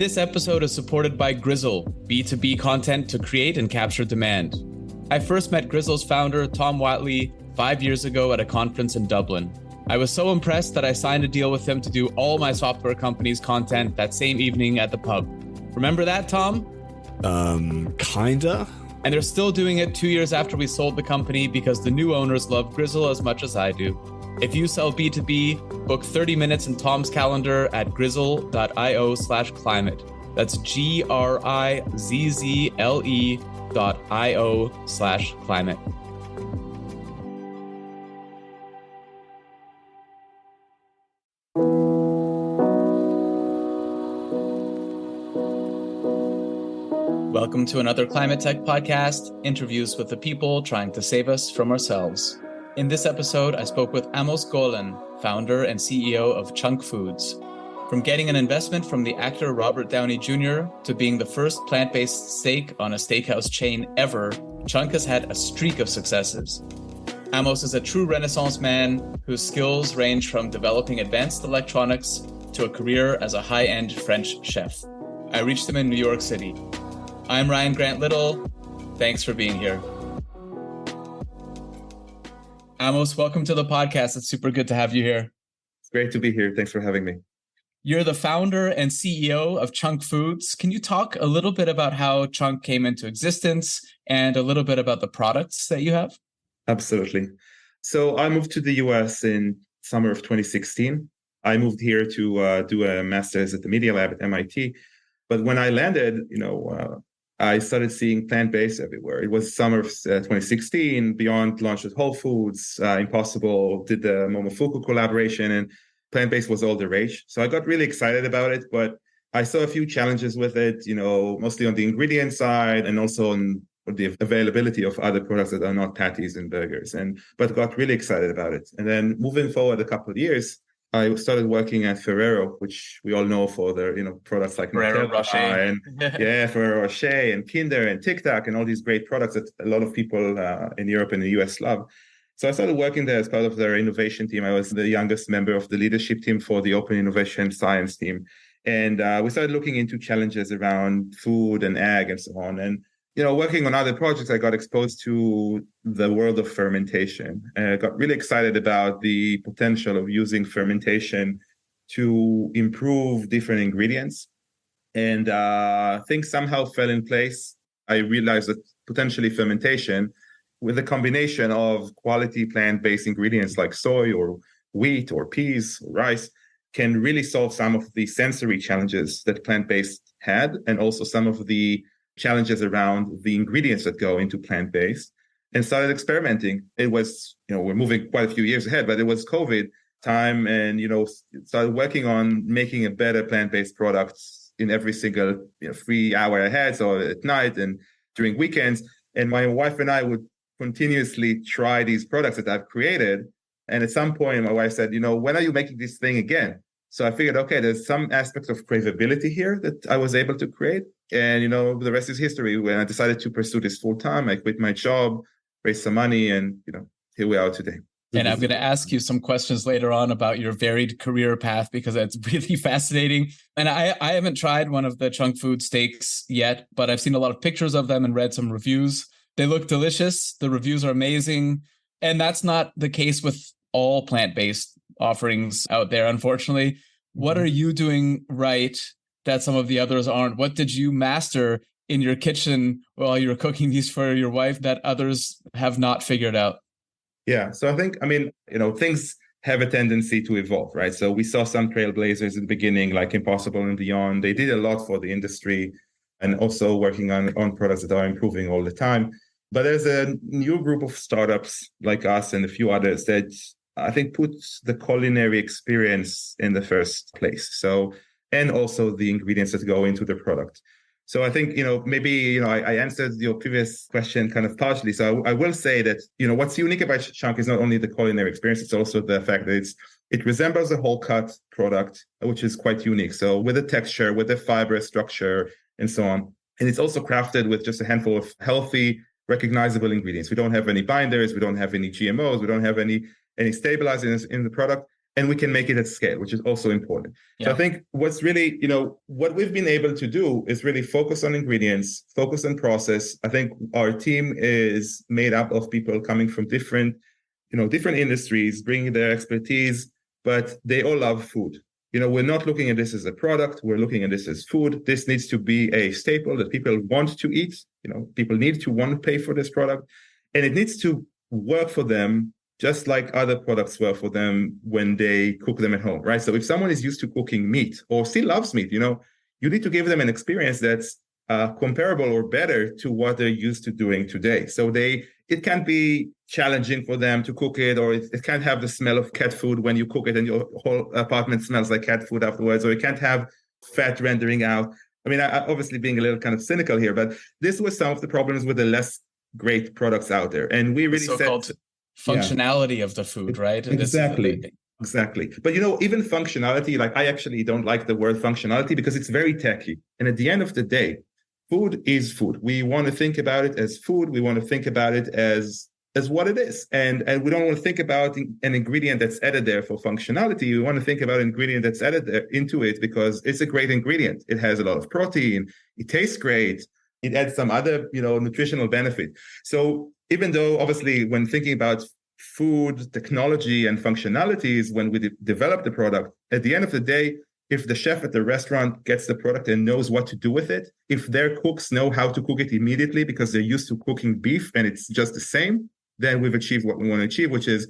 This episode is supported by Grizzle, B2B content to create and capture demand. I first met Grizzle's founder, Tom Watley, 5 years ago at a conference in Dublin. I was so impressed that I signed a deal with him to do all my software company's content that same evening at the pub. Remember that, Tom? Kinda. And they're still doing it 2 years after we sold the company because the new owners love Grizzle as much as I do. If you sell B2B, book 30 minutes in Tom's calendar at grizzle.io/climate. That's GRIZZLE.io/climate. Welcome to another Climate Tech podcast, interviews with the people trying to save us from ourselves. In this episode, I spoke with Amos Golan, founder and CEO of Chunk Foods. From getting an investment from the actor Robert Downey Jr. to being the first plant-based steak on a steakhouse chain ever, Chunk has had a streak of successes. Amos is a true Renaissance man whose skills range from developing advanced electronics to a career as a high-end French chef. I reached him in New York City. I'm Ryan Grant Little. Thanks for being here. Amos, welcome to the podcast. It's super good to have you here. It's great to be here. Thanks for having me. You're the founder and CEO of Chunk Foods. Can you talk a little bit about how Chunk came into existence and a little bit about the products that you have? Absolutely. So I moved to the US in summer of 2016. I moved here to do a master's at the Media Lab at MIT. But when I landed, I started seeing plant-based everywhere. It was summer of 2016. Beyond launched at Whole Foods. Impossible did the Momofuku collaboration, and plant-based was all the rage. So I got really excited about it, but I saw a few challenges with it, mostly on the ingredient side and also on the availability of other products that are not patties and burgers. But got really excited about it. And then moving forward a couple of years, I started working at Ferrero, which we all know for their, products like Ferrero Rocher and Ferrero Rocher and Kinder and Tic Tac and all these great products that a lot of people in Europe and the US love. So I started working there as part of their innovation team. I was the youngest member of the leadership team for the Open Innovation Science team. And we started looking into challenges around food and ag and so on. And working on other projects, I got exposed to the world of fermentation. I got really excited about the potential of using fermentation to improve different ingredients. And things somehow fell in place. I realized that potentially fermentation, with a combination of quality plant-based ingredients like soy or wheat or peas or rice, can really solve some of the sensory challenges that plant-based had, and also some of the challenges around the ingredients that go into plant-based, and started experimenting. It was, we're moving quite a few years ahead, but it was COVID time, and, started working on making a better plant-based product in every single 3 hour ahead, so at night and during weekends. And my wife and I would continuously try these products that I've created. And at some point, my wife said, when are you making this thing again? So I figured, okay, there's some aspects of craveability here that I was able to create. And, the rest is history. When I decided to pursue this full time, I quit my job, raised some money, and, here we are today. And I'm going to ask you some questions later on about your varied career path, because that's really fascinating. And I haven't tried one of the Chunk Food steaks yet, but I've seen a lot of pictures of them and read some reviews. They look delicious. The reviews are amazing. And that's not the case with all plant-based offerings out there, unfortunately. What are you doing right that some of the others aren't? What did you master in your kitchen while you were cooking these for your wife that others have not figured out? Yeah. So I think, things have a tendency to evolve, right? So we saw some trailblazers in the beginning, like Impossible and Beyond. They did a lot for the industry and also working on products that are improving all the time. But there's a new group of startups like us and a few others that I think puts the culinary experience in the first place. So, and also the ingredients that go into the product. So I think, maybe, I answered your previous question kind of partially. So I will say that, what's unique about Chunk is not only the culinary experience, it's also the fact that it resembles a whole cut product, which is quite unique. So with the texture, with the fiber structure and so on. And it's also crafted with just a handful of healthy, recognizable ingredients. We don't have any binders. We don't have any GMOs. We don't have any stabilizers in the product. and we can make it at scale, which is also important. Yeah. So I think what's really, what we've been able to do is really focus on ingredients, focus on process. I think our team is made up of people coming from different industries, bringing their expertise, but they all love food. We're not looking at this as a product. We're looking at this as food. This needs to be a staple that people want to eat. People need to want to pay for this product, and it needs to work for them just like other products work for them when they cook them at home, right? So if someone is used to cooking meat or still loves meat, you need to give them an experience that's comparable or better to what they're used to doing today. So it can't be challenging for them to cook it, or it can't have the smell of cat food when you cook it and your whole apartment smells like cat food afterwards, or it can't have fat rendering out. I mean, I obviously being a little kind of cynical here, but this was some of the problems with the less great products out there. And we really so-called functionality of the food, right? Exactly. But even functionality, like I actually don't like the word functionality because it's very techy. And at the end of the day, food is food. We want to think about it as food. We want to think about it as what it is. And we don't want to think about an ingredient that's added there for functionality. We want to think about an ingredient that's added there into it because it's a great ingredient. It has a lot of protein. It tastes great. It adds some other, nutritional benefit. So even though obviously when thinking about food, technology, and functionalities, when we develop the product, at the end of the day, if the chef at the restaurant gets the product and knows what to do with it, if their cooks know how to cook it immediately because they're used to cooking beef and it's just the same, then we've achieved what we want to achieve, which is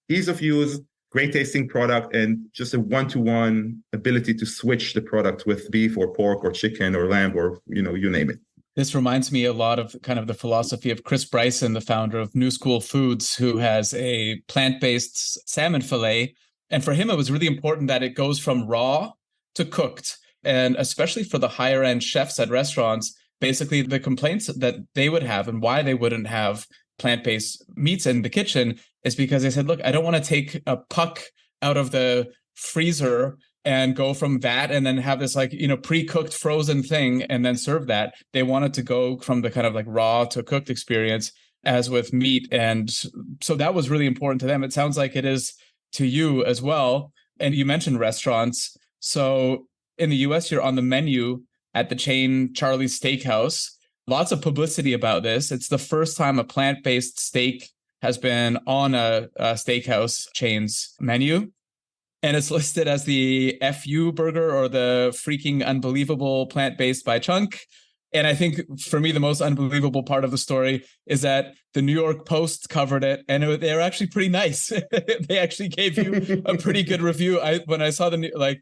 ease of use, great tasting product, and just a one-to-one ability to switch the product with beef or pork or chicken or lamb or, you name it. This reminds me a lot of kind of the philosophy of Chris Bryson, the founder of New School Foods, who has a plant-based salmon fillet. And for him, it was really important that it goes from raw to cooked. And especially for the higher end chefs at restaurants, basically the complaints that they would have and why they wouldn't have plant-based meats in the kitchen is because they said, look, I don't want to take a puck out of the freezer and go from that and then have this pre-cooked frozen thing and then serve that. They wanted to go from the kind of like raw to cooked experience as with meat. And so that was really important to them. It sounds like it is to you as well. And you mentioned restaurants. So in the US, you're on the menu at the chain CHARLEY'S Steak House. Lots of publicity about this. It's the first time a plant-based steak has been on a steakhouse chain's menu. And it's listed as the FU burger, or the freaking unbelievable plant-based by Chunk. And I think for me, the most unbelievable part of the story is that the New York Post covered it, and they were actually pretty nice. They actually gave you a pretty good review. When I saw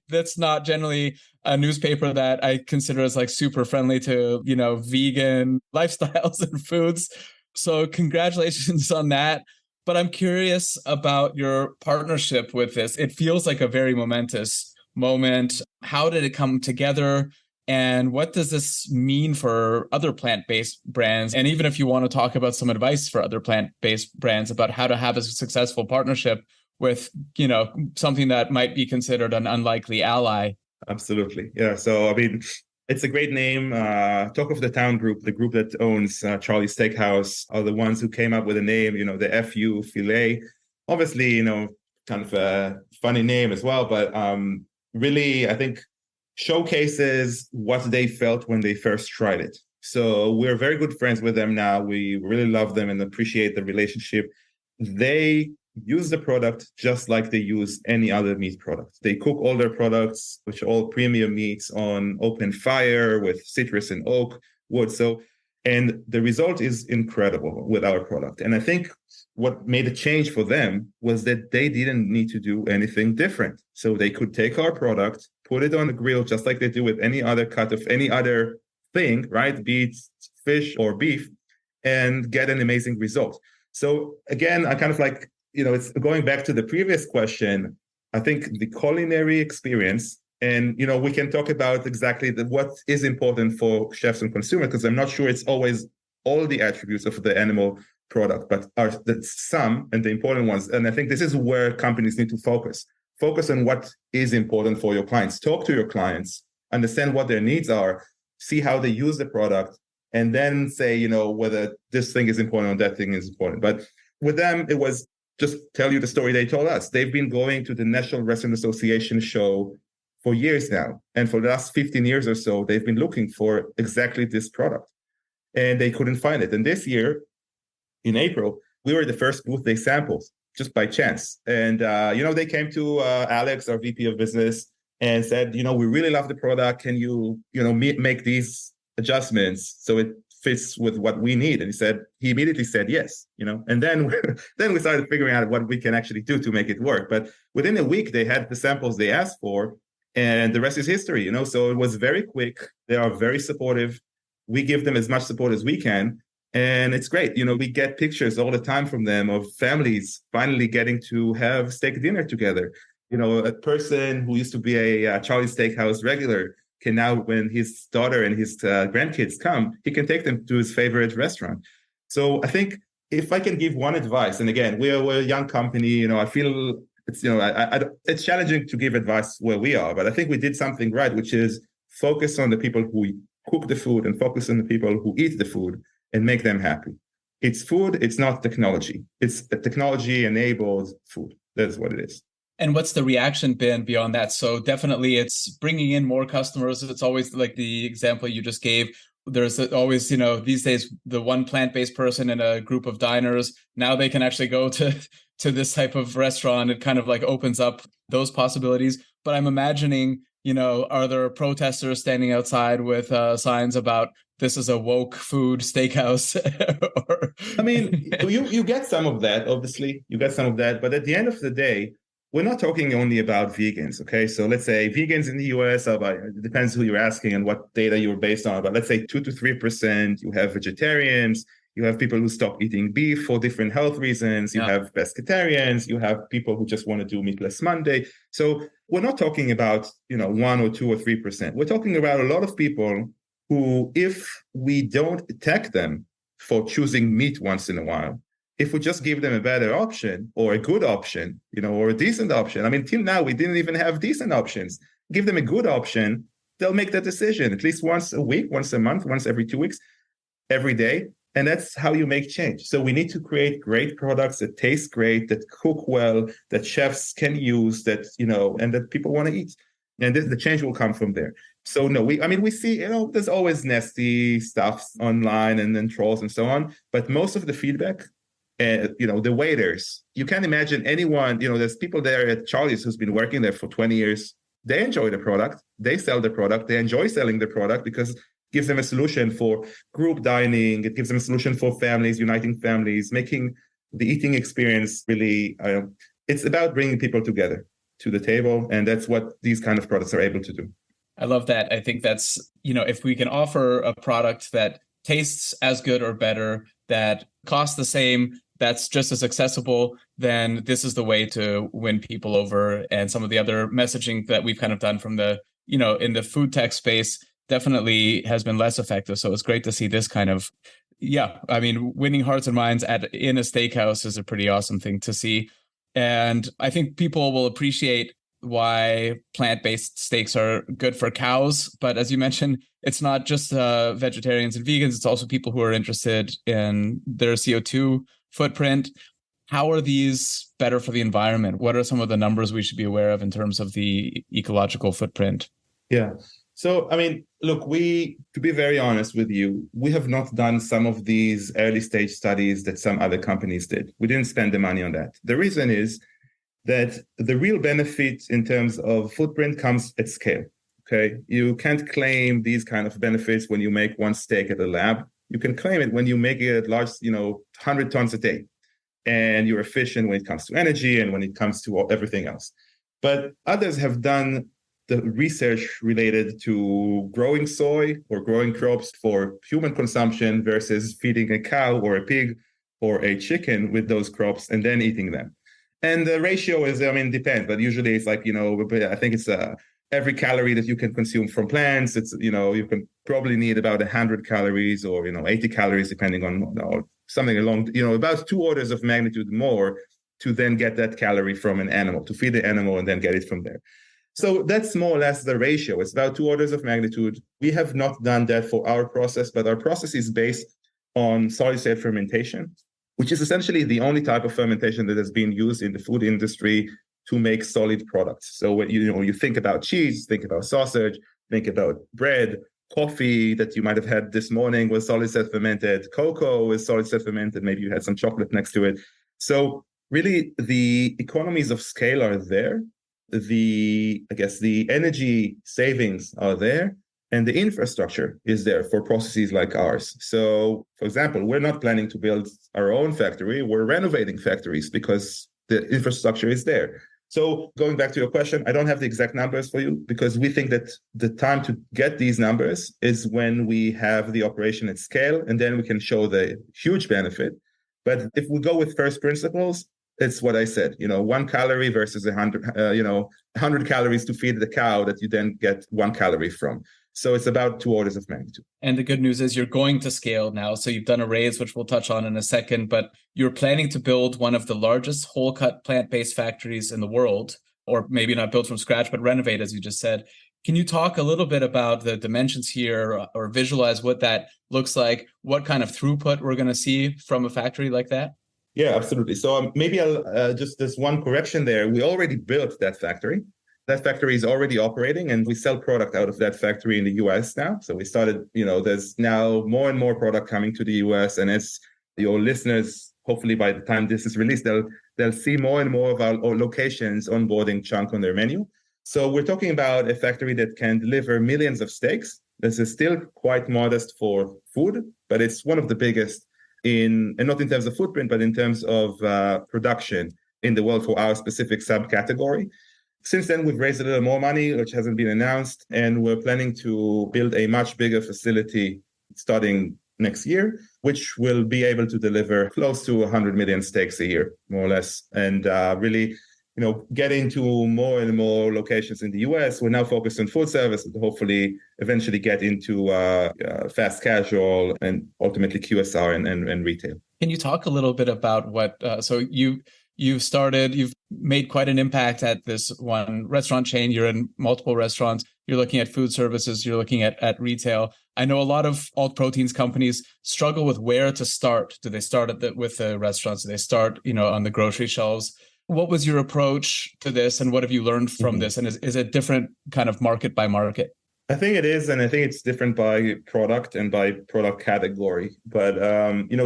that's not generally a newspaper that I consider as super friendly to, vegan lifestyles and foods. So congratulations on that. But I'm curious about your partnership with this. It feels like a very momentous moment. How did it come together? And what does this mean for other plant-based brands? And even if you want to talk about some advice for other plant-based brands about how to have a successful partnership with, something that might be considered an unlikely ally. Absolutely. Yeah. So, I mean, it's a great name. Talk of the Town Group, the group that owns CHARLEY'S Steak House, are the ones who came up with the name, the FU Filet. Obviously, kind of a funny name as well, but really, I think, showcases what they felt when they first tried it. So we're very good friends with them now. We really love them and appreciate the relationship. They use the product just like they use any other meat product. They cook all their products, which are all premium meats, on open fire with citrus and oak wood. And the result is incredible with our product. And I think what made a change for them was that they didn't need to do anything different. So they could take our product, put it on the grill, just like they do with any other cut of any other thing, right? Be it fish or beef, and get an amazing result. So again, I kind of it's going back to the previous question. I think the culinary experience, and, we can talk about exactly what is important for chefs and consumers, because I'm not sure it's always all the attributes of the animal product, but are some and the important ones. And I think this is where companies need to focus. Focus on what is important for your clients. Talk to your clients, understand what their needs are, see how they use the product, and then say, whether this thing is important or that thing is important. But with them, it was just tell you the story they told us. They've been going to the National Restaurant Association show for years now. And for the last 15 years or so, they've been looking for exactly this product. And they couldn't find it. And this year, in April, we were the first booth they sampled, just by chance. And, they came to Alex, our VP of business, and said, we really love the product. Can you, make these adjustments so it fits with what we need? And he immediately said yes, and then we started figuring out what we can actually do to make it work. But within a week, they had the samples they asked for, and the rest is history, so it was very quick. They are very supportive. We give them as much support as we can. And it's great. We get pictures all the time from them of families finally getting to have steak dinner together. A person who used to be a Charley's Steakhouse regular can now, when his daughter and his grandkids come, he can take them to his favorite restaurant. So I think if I can give one advice, and again, we're a young company, I feel it's, it's challenging to give advice where we are, but I think we did something right, which is focus on the people who cook the food and focus on the people who eat the food and make them happy. It's food. It's not technology. It's a technology-enabled food. That's what it is. And what's the reaction been beyond that? So definitely it's bringing in more customers. It's always like the example you just gave. There's always, these days, the one plant-based person in a group of diners. Now they can actually go to this type of restaurant. It kind of like opens up those possibilities. But I'm imagining, are there protesters standing outside with signs about this is a woke food steakhouse? You get some of that, obviously. You get some of that. But at the end of the day, we're not talking only about vegans, okay? So let's say vegans in the US are about, it depends who you're asking and what data you're based on, but let's say 2 to 3%. You have vegetarians, you have people who stop eating beef for different health reasons, you have pescatarians, you have people who just want to do meatless Monday. So we're not talking about, 1 or 2 or 3%. We're talking about a lot of people who, if we don't attack them for choosing meat once in a while, if we just give them a better option or a good option, or a decent option. Till now, we didn't even have decent options. Give them a good option, they'll make that decision at least once a week, once a month, once every 2 weeks, every day. And that's how you make change. So we need to create great products that taste great, that cook well, that chefs can use, that, and that people want to eat. And the change will come from there. So no, we see, there's always nasty stuff online and then trolls and so on. But most of the feedback, the waiters, you can't imagine anyone, there's people there at Charley's who's been working there for 20 years. They enjoy the product. They sell the product. They enjoy selling the product because it gives them a solution for group dining. It gives them a solution for families, uniting families, making the eating experience really, it's about bringing people together to the table. And that's what these kind of products are able to do. I love that. I think that's, if we can offer a product that tastes as good or better, that costs the same, that's just as accessible, then this is the way to win people over. And some of the other messaging that we've kind of done from the, in the food tech space definitely has been less effective. So it's great to see this kind of, winning hearts and minds in a steakhouse is a pretty awesome thing to see. And I think people will appreciate why plant-based steaks are good for cows. But as you mentioned, it's not just vegetarians and vegans. It's also people who are interested in their CO2 footprint. How are these better for the environment? What are some of the numbers we should be aware of in terms of the ecological footprint? Yeah. So, look, to be very honest with you, we have not done some of these early stage studies that some other companies did. We didn't spend the money on that. The reason is that the real benefit in terms of footprint comes at scale. Okay. You can't claim these kind of benefits when you make one steak at a lab. You can claim it when you make it at large, 100 tons a day. And you're efficient when it comes to energy and when it comes to everything else. But others have done the research related to growing soy or growing crops for human consumption versus feeding a cow or a pig or a chicken with those crops and then eating them. And the ratio is, depends, but usually it's like, I think it's every calorie that you can consume from plants. It's, you can probably need about 100 calories or, 80 calories, depending on something along, about 2 orders of magnitude more to then get that calorie from an animal, to feed the animal and then get it from there. So that's more or less the ratio. It's about 2 orders of magnitude. We have not done that for our process, but our process is based on solid state fermentation, which is essentially the only type of fermentation that has been used in the food industry to make solid products. So when you think about cheese, think about sausage, think about bread, coffee that you might have had this morning was solid state fermented, cocoa is solid state fermented, maybe you had some chocolate next to it. So really the economies of scale are there. The energy savings are there, and the infrastructure is there for processes like ours. So, for example, we're not planning to build our own factory. We're renovating factories because the infrastructure is there. So going back to your question, I don't have the exact numbers for you because we think that the time to get these numbers is when we have the operation at scale, and then we can show the huge benefit. But if we go with first principles, it's what I said, 1 calorie versus 100 calories to feed the cow that you then get 1 calorie from. So it's about 2 orders of magnitude. And the good news is you're going to scale now. So you've done a raise, which we'll touch on in a second, but you're planning to build one of the largest whole cut plant-based factories in the world, or maybe not built from scratch, but renovate, as you just said. Can you talk a little bit about the dimensions here or visualize what that looks like, what kind of throughput we're going to see from a factory like that? Yeah, absolutely. So maybe I'll there's one correction there. We already built that factory. That factory is already operating, and we sell product out of that factory in the US now. So we started, there's now more and more product coming to the US, and as your listeners, hopefully by the time this is released, they'll see more and more of our locations onboarding Chunk on their menu. So we're talking about a factory that can deliver millions of steaks. This is still quite modest for food, but it's one of the biggest and not in terms of footprint, but in terms of production in the world for our specific subcategory. Since then, we've raised a little more money, which hasn't been announced, and we're planning to build a much bigger facility starting next year, which will be able to deliver close to 100 million steaks a year, more or less, and really, get into more and more locations in the US. We're now focused on food service, and hopefully eventually get into fast casual and ultimately QSR and retail. Can you talk a little bit about what, so you've made quite an impact at this one restaurant chain. You're in multiple restaurants. You're looking at food services. You're looking at retail. I know a lot of alt proteins companies struggle with where to start. Do they start with the restaurants? Do they start, on the grocery shelves? What was your approach to this, and what have you learned from this? And is it different kind of market by market? I think it is, and I think it's different by product and by product category. But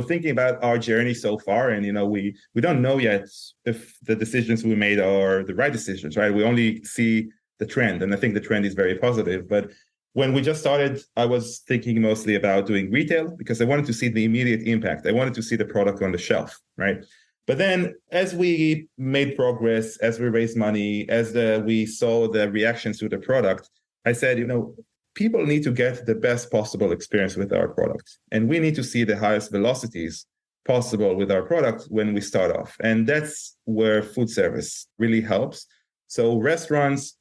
thinking about our journey so far, and we don't know yet if the decisions we made are the right decisions, right? We only see the trend, and I think the trend is very positive. But when we just started, I was thinking mostly about doing retail because I wanted to see the immediate impact. I wanted to see the product on the shelf, right? But then as we made progress, as we raised money, as we saw the reactions to the product, I said, people need to get the best possible experience with our product. And we need to see the highest velocities possible with our product when we start off. And that's where food service really helps. So restaurants,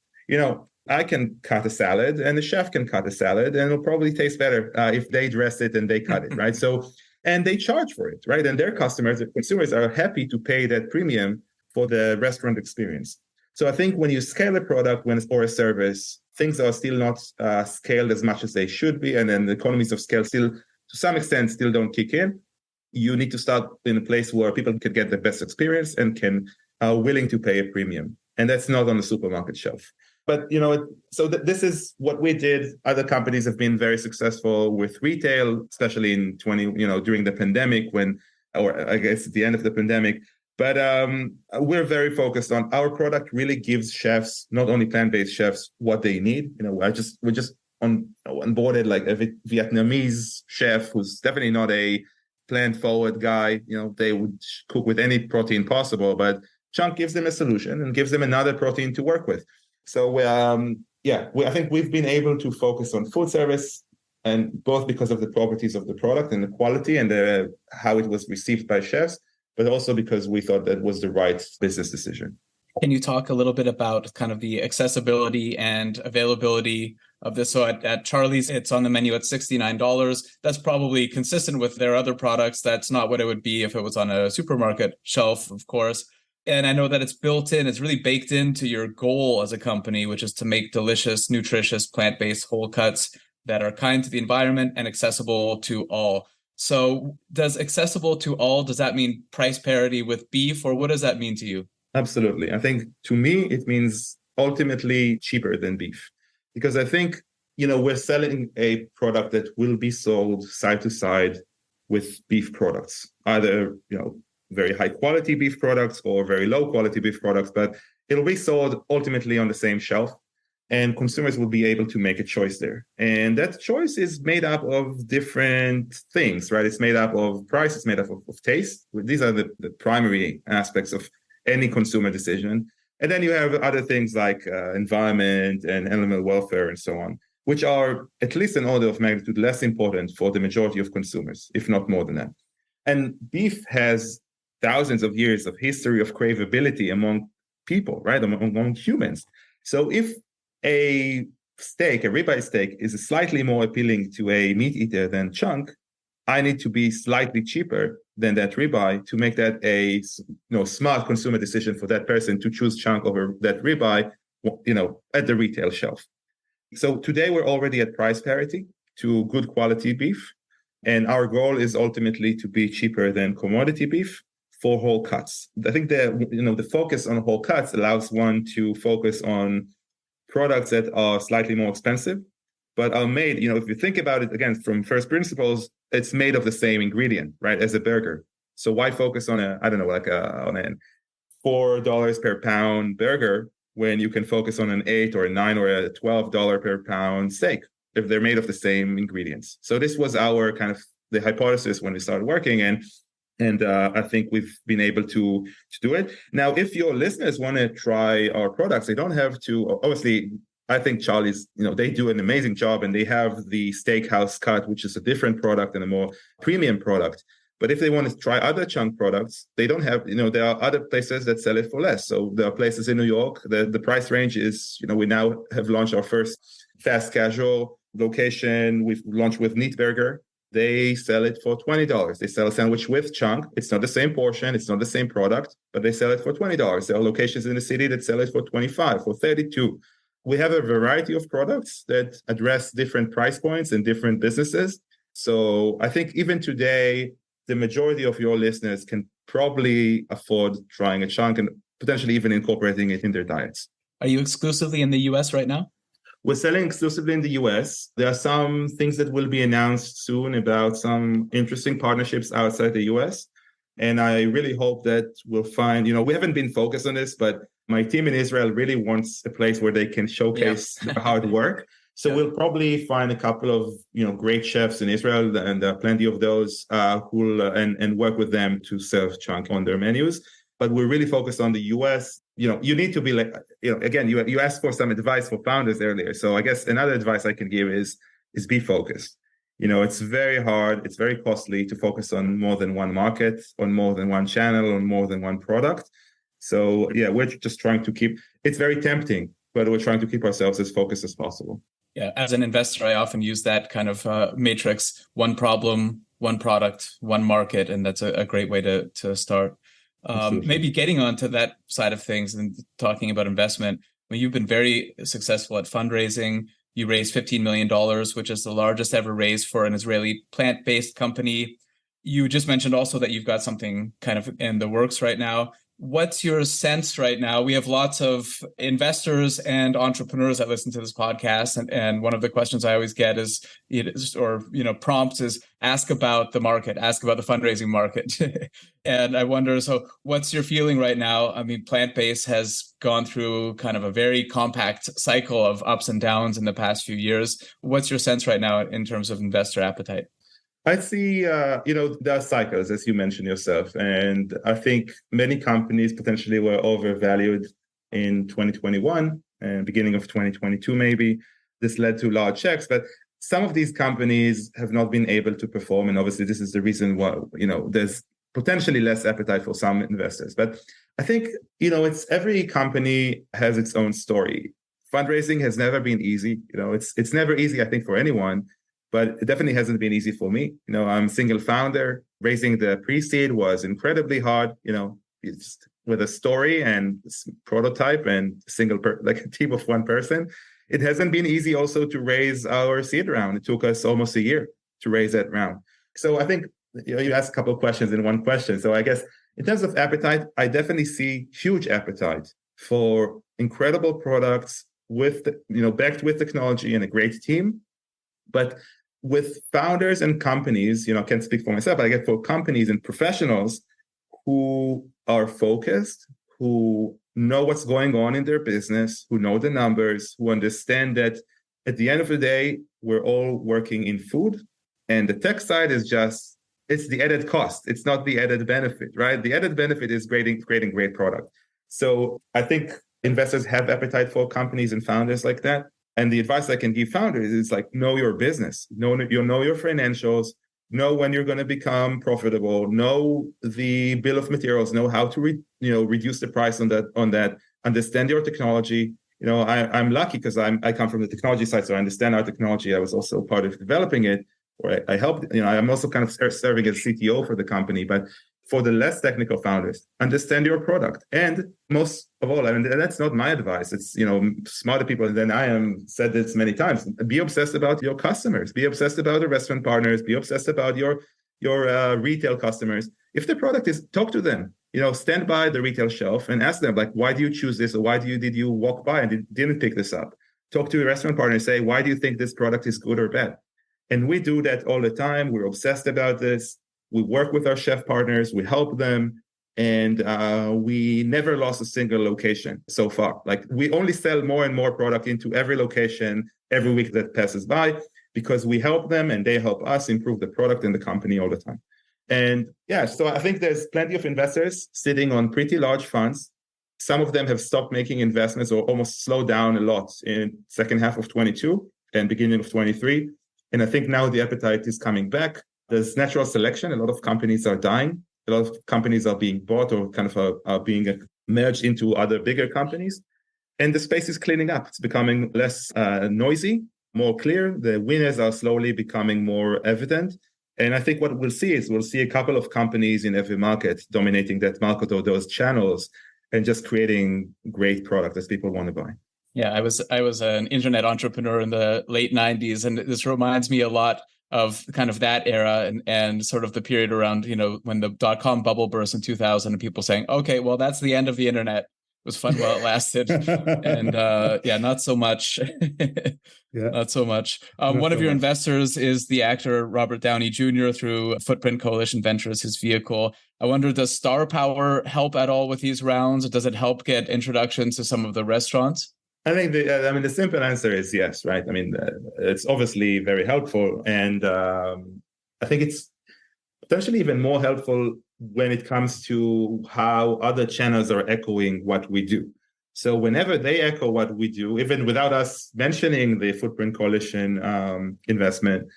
I can cut a salad and the chef can cut a salad and it'll probably taste better if they dress it and they cut it, right? And they charge for it, right? And their customers, the consumers, are happy to pay that premium for the restaurant experience. So I think when you scale a product or a service, things are still not scaled as much as they should be. And then the economies of scale still, to some extent, still don't kick in. You need to start in a place where people can get the best experience and are willing to pay a premium. And that's not on the supermarket shelf. But, this is what we did. Other companies have been very successful with retail, especially in during the pandemic or I guess at the end of the pandemic. But we're very focused on our product really gives chefs, not only plant-based chefs, what they need. We're just onboarded like a Vietnamese chef who's definitely not a plant-forward guy. They would cook with any protein possible, but Chunk gives them a solution and gives them another protein to work with. So I think we've been able to focus on food service, and both because of the properties of the product and the quality and how it was received by chefs, but also because we thought that was the right business decision. Can you talk a little bit about kind of the accessibility and availability of this? So at Charley's, it's on the menu at $69. That's probably consistent with their other products. That's not what it would be if it was on a supermarket shelf, of course. And I know that it's built in, it's really baked into your goal as a company, which is to make delicious, nutritious, plant-based whole cuts that are kind to the environment and accessible to all. So does accessible to all, does that mean price parity with beef, or what does that mean to you? Absolutely. I think to me, it means ultimately cheaper than beef, because I think, we're selling a product that will be sold side to side with beef products, either, very high quality beef products or very low quality beef products, but it'll be sold ultimately on the same shelf, and consumers will be able to make a choice there. And that choice is made up of different things, right? It's made up of price, it's made up of taste. These are the primary aspects of any consumer decision. And then you have other things like environment and animal welfare and so on, which are at least an order of magnitude less important for the majority of consumers, if not more than that. And beef has thousands of years of history of craveability among people, right? Among humans. So if a ribeye steak, is slightly more appealing to a meat eater than chunk, I need to be slightly cheaper than that ribeye to make that a smart consumer decision for that person to choose chunk over that ribeye, at the retail shelf. So today we're already at price parity to good quality beef, and our goal is ultimately to be cheaper than commodity beef for whole cuts. I think the focus on whole cuts allows one to focus on products that are slightly more expensive, but are made, if you think about it again from first principles, it's made of the same ingredient, right, as a burger. So why focus on on a $4 per pound burger when you can focus on an $8 or a $9 or a $12 per pound steak if they're made of the same ingredients? So this was our kind of the hypothesis when we started working, and I think we've been able to do it. Now, if your listeners want to try our products, they don't have to. Obviously, I think Charley's, they do an amazing job, and they have the steakhouse cut, which is a different product and a more premium product. But if they want to try other chunk products, they don't have, there are other places that sell it for less. So there are places in New York, the price range is, we now have launched our first fast casual location. We've launched with Neat Burger. They sell it for $20. They sell a sandwich with chunk. It's not the same portion. It's not the same product, but they sell it for $20. There are locations in the city that sell it for $25, for $32. We have a variety of products that address different price points and different businesses. So I think even today, the majority of your listeners can probably afford trying a chunk and potentially even incorporating it in their diets. Are you exclusively in the US right now? We're selling exclusively in the US. There are some things that will be announced soon about some interesting partnerships outside the US. And I really hope that we'll find, we haven't been focused on this, but my team in Israel really wants a place where they can showcase their hard work. So we'll probably find a couple of, great chefs in Israel, and there are plenty of those who'll and work with them to serve chunk on their menus. But we're really focused on the US. You need to be again, you asked for some advice for founders earlier. So I guess another advice I can give is be focused. It's very hard. It's very costly to focus on more than one market, on more than one channel, on more than one product. So we're just trying to it's very tempting, but we're trying to keep ourselves as focused as possible. Yeah, as an investor, I often use that kind of matrix: one problem, one product, one market, and that's a great way to start. Maybe getting onto that side of things and talking about investment. You've been very successful at fundraising. You raised $15 million, which is the largest ever raised for an Israeli plant-based company. You just mentioned also that you've got something kind of in the works right now. What's your sense right now? We have lots of investors and entrepreneurs that listen to this podcast. And one of the questions I always get prompts is ask about the market, ask about the fundraising market. And I wonder, so what's your feeling right now? I mean, plant-based has gone through kind of a very compact cycle of ups and downs in the past few years. What's your sense right now in terms of investor appetite? I see, there are cycles, as you mentioned yourself. And I think many companies potentially were overvalued in 2021 and beginning of 2022, maybe. This led to large checks. But some of these companies have not been able to perform. And obviously, this is the reason why, there's potentially less appetite for some investors. But I think, it's every company has its own story. Fundraising has never been easy. It's never easy, I think, for anyone. But it definitely hasn't been easy for me. I'm a single founder. Raising the pre-seed was incredibly hard, just with a story and prototype and a team of one person. It hasn't been easy also to raise our seed round. It took us almost a year to raise that round. So I think you asked a couple of questions in one question. So I guess in terms of appetite, I definitely see huge appetite for incredible products with, backed with technology and a great team. But with founders and companies, I can't speak for myself, but I get for companies and professionals who are focused, who know what's going on in their business, who know the numbers, who understand that at the end of the day, we're all working in food. And the tech side is it's the added cost. It's not the added benefit, right? The added benefit is creating great product. So I think investors have appetite for companies and founders like that. And the advice I can give founders is know your business, know your financials, know when you're going to become profitable, know the bill of materials, know how to reduce the price on that, understand your technology. I'm lucky because I come from the technology side, so I understand our technology. I was also part of developing it, or I helped. I'm also kind of serving as CTO for the company, but for the less technical founders, understand your product. And most of all, that's not my advice. It's, smarter people than I am said this many times. Be obsessed about your customers. Be obsessed about the restaurant partners. Be obsessed about your retail customers. If the product is, talk to them. Stand by the retail shelf and ask them, why do you choose this? Or why did you walk by and didn't pick this up? Talk to your restaurant partner and say, why do you think this product is good or bad? And we do that all the time. We're obsessed about this. We work with our chef partners, we help them, and we never lost a single location so far. We only sell more and more product into every location every week that passes by because we help them and they help us improve the product and the company all the time. And so I think there's plenty of investors sitting on pretty large funds. Some of them have stopped making investments or almost slowed down a lot in second half of 22 and beginning of 23. And I think now the appetite is coming back. There's natural selection. A lot of companies are dying. A lot of companies are being bought or kind of are being merged into other bigger companies. And the space is cleaning up. It's becoming less noisy, more clear. The winners are slowly becoming more evident. And I think what we'll see is a couple of companies in every market dominating that market or those channels and just creating great product that people want to buy. Yeah, I was an internet entrepreneur in the late 90s, and this reminds me a lot of kind of that era and sort of the period around, when the .com bubble burst in 2000 and people saying, okay, well, that's the end of the internet. It was fun while it lasted. And not so much. Not so much. One of your investors is the actor Robert Downey Jr. through Footprint Coalition Ventures, his vehicle. I wonder, does star power help at all with these rounds? Or does it help get introductions to some of the restaurants? I think the simple answer is yes, right? It's obviously very helpful. And I think it's potentially even more helpful when it comes to how other channels are echoing what we do. So whenever they echo what we do, even without us mentioning the Footprint Coalition investment,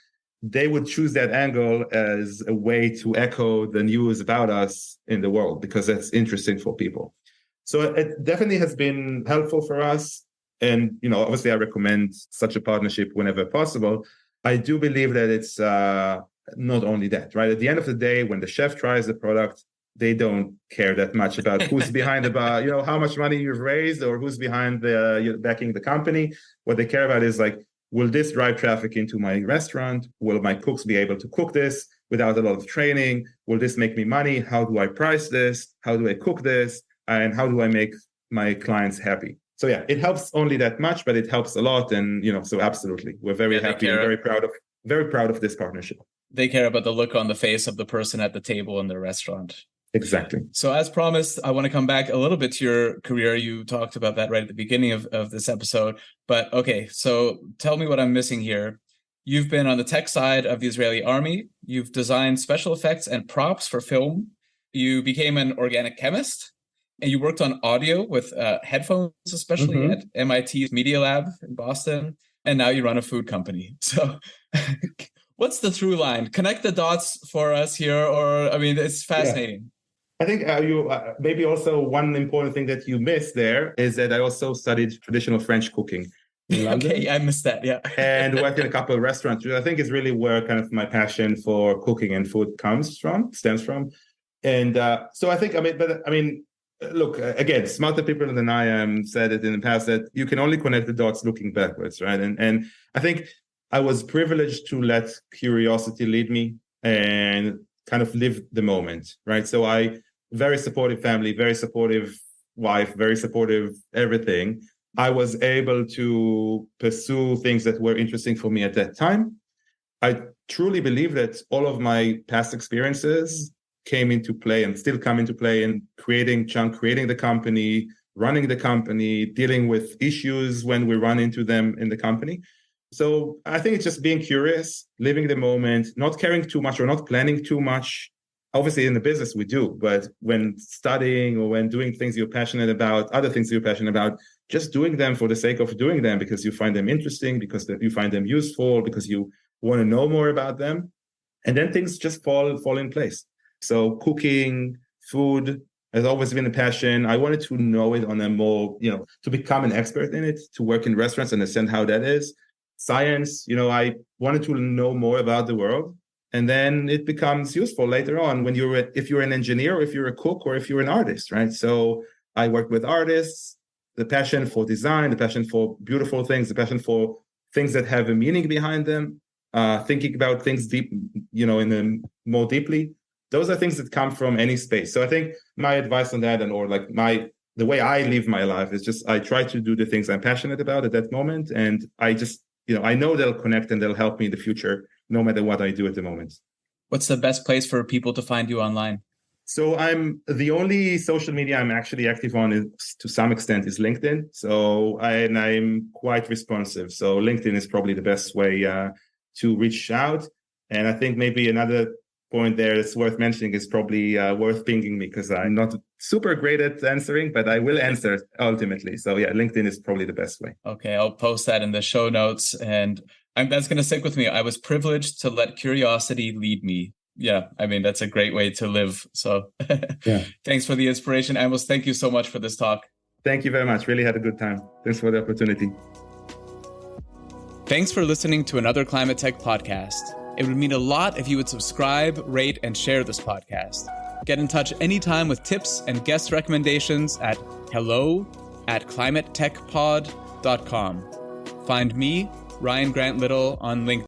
they would choose that angle as a way to echo the news about us in the world, because that's interesting for people. So it definitely has been helpful for us. And, obviously I recommend such a partnership whenever possible. I do believe that it's not only that, right? At the end of the day, when the chef tries the product, they don't care that much about who's behind how much money you've raised or who's behind backing the company. What they care about is will this drive traffic into my restaurant? Will my cooks be able to cook this without a lot of training? Will this make me money? How do I price this? How do I cook this? And how do I make my clients happy? So it helps only that much, but it helps a lot. And, so absolutely, we're very happy and very proud of this partnership. They care about the look on the face of the person at the table in the restaurant. Exactly. So as promised, I want to come back a little bit to your career. You talked about that right at the beginning of this episode. But okay, so tell me what I'm missing here. You've been on the tech side of the Israeli army. You've designed special effects and props for film. You became an organic chemist. And you worked on audio with headphones, especially at MIT's Media Lab in Boston. And now you run a food company. So what's the through line? Connect the dots for us here. It's fascinating. I think you maybe also one important thing that you missed there is that I also studied traditional French cooking in London. Okay, I missed that, yeah. And worked in a couple of restaurants, which I think is really where kind of my passion for cooking and food stems from. And so I think, look, again, smarter people than I am said it in the past that you can only connect the dots looking backwards, right? And I think I was privileged to let curiosity lead me and kind of live the moment, right? So very supportive family, very supportive wife, very supportive everything. I was able to pursue things that were interesting for me at that time. I truly believe that all of my past experiences came into play and still come into play in creating Chunk, creating the company, running the company, dealing with issues when we run into them in the company. So I think it's just being curious, living the moment, not caring too much or not planning too much. Obviously, in the business, we do. But when studying or when doing things you're passionate about, other things you're passionate about, just doing them for the sake of doing them because you find them interesting, because you find them useful, because you want to know more about them. And then things just fall in place. So cooking, food has always been a passion. I wanted to know it on a more, to become an expert in it, to work in restaurants and understand how that is. Science, I wanted to know more about the world. And then it becomes useful later on when if you're an engineer, or if you're a cook, or if you're an artist, right? So I work with artists, the passion for design, the passion for beautiful things, the passion for things that have a meaning behind them, thinking about things deep, more deeply. Those are things that come from any space. So I think my advice on that, the way I live my life is just, I try to do the things I'm passionate about at that moment. And I just, I know they'll connect and they'll help me in the future, no matter what I do at the moment. What's the best place for people to find you online? So I'm the only social media I'm actually active on to some extent is LinkedIn. So I'm quite responsive. So LinkedIn is probably the best way to reach out. And I think maybe another point there that's worth mentioning is probably worth pinging me, because I'm not super great at answering, but I will answer ultimately. So yeah, LinkedIn is probably the best way. Okay, I'll post that in the show notes, and that's going to stick with me. I was privileged to let curiosity lead me. Yeah, I mean, that's a great way to live. So yeah. Thanks for the inspiration, Amos. Thank you so much for this talk. Thank you very much. Really had a good time. Thanks for the opportunity. Thanks for listening to another Climate Tech podcast. It would mean a lot if you would subscribe, rate, and share this podcast. Get in touch anytime with tips and guest recommendations at hello@climatetechpod.com. Find me, Ryan Grant Little, on LinkedIn.